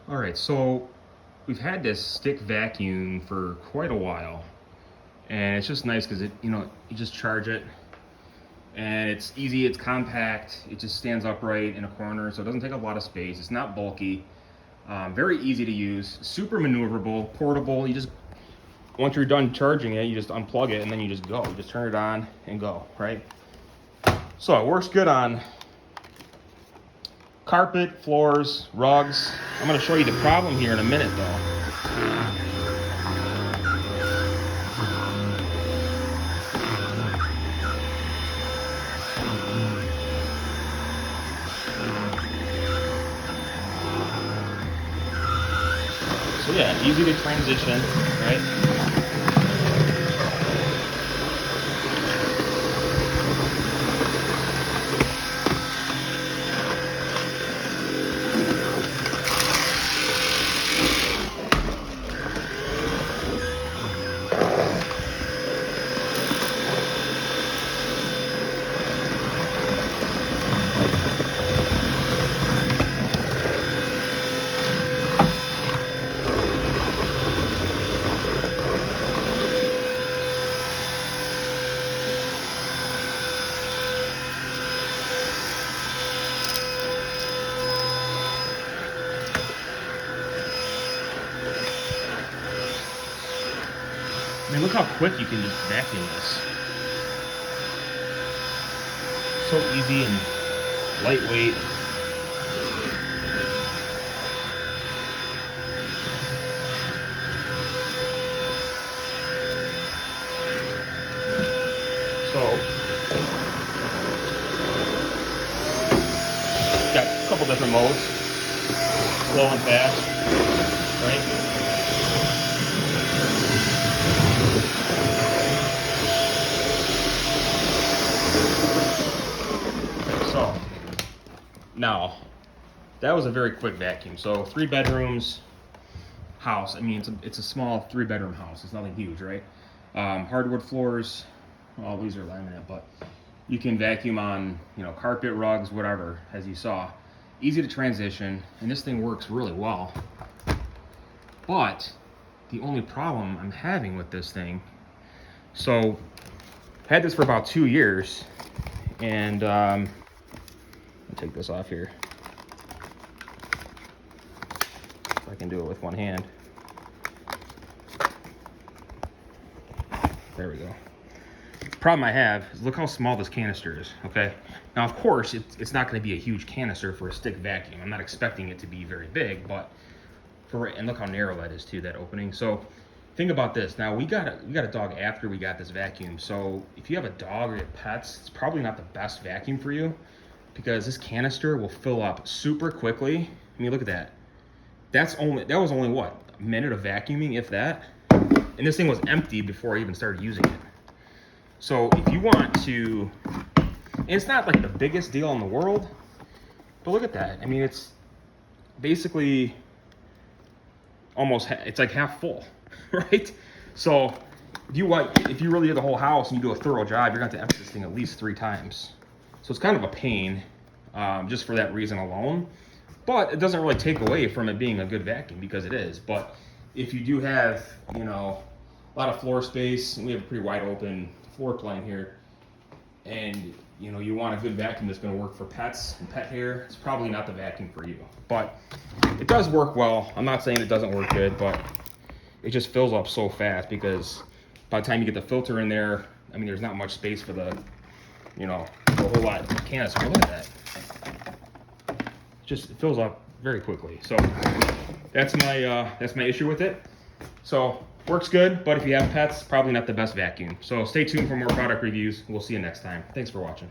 All right, so we've had this stick vacuum for quite a while, and it's just nice because you just charge it, and it's easy, it's compact, it just stands upright in a corner, so it doesn't take a lot of space. It's not bulky, very easy to use, super maneuverable, portable. You just once you're done charging it, you just unplug it and then you just go. You just turn it on and go, right? So it works good on carpet, floors, rugs. I'm going to show you the problem here in a minute though. So yeah, easy to transition, right? I mean, look how quick you can just vacuum this. So easy and lightweight. So, got a couple different modes, slow and fast, right? So, now, that was a very quick vacuum. So 3 bedrooms, house. I mean, it's a small 3-bedroom house. It's nothing huge, right? Hardwood floors. Well, these are laminate, but you can vacuum on, carpet, rugs, whatever, as you saw. Easy to transition, and this thing works really well. But the only problem I'm having with this thing, so I had this for about 2 years, and I'll take this off here. If I can do it with one hand. There we go. Problem I have is look how small this canister is, okay? Now, of course, it's not gonna be a huge canister for a stick vacuum. I'm not expecting it to be very big, but and look how narrow that is too, that opening. So think about this. Now, we got a dog after we got this vacuum. So if you have a dog or you have pets, it's probably not the best vacuum for you because this canister will fill up super quickly. I mean, look at that. That was only what, a minute of vacuuming, if that? And this thing was empty before I even started using it. So if you want to, and it's not like the biggest deal in the world, but look at that. I mean, it's basically it's like half full, right? So if you really do the whole house and you do a thorough job, you're gonna have to empty this thing at least 3 times. So it's kind of a pain, just for that reason alone. But it doesn't really take away from it being a good vacuum because it is. But if you do have, a lot of floor space, and we have a pretty wide open floor plan here, and you want a good vacuum that's going to work for pets and pet hair, it's probably not the vacuum for you. But it does work well. I'm not saying it doesn't work good, but it just fills up so fast because by the time you get the filter in there, I mean, there's not much space for the whole lot of canister. Look at that. It fills up very quickly. So that's my issue with it. So works good, but if you have pets, probably not the best vacuum. So stay tuned for more product reviews. We'll see you next time. Thanks for watching.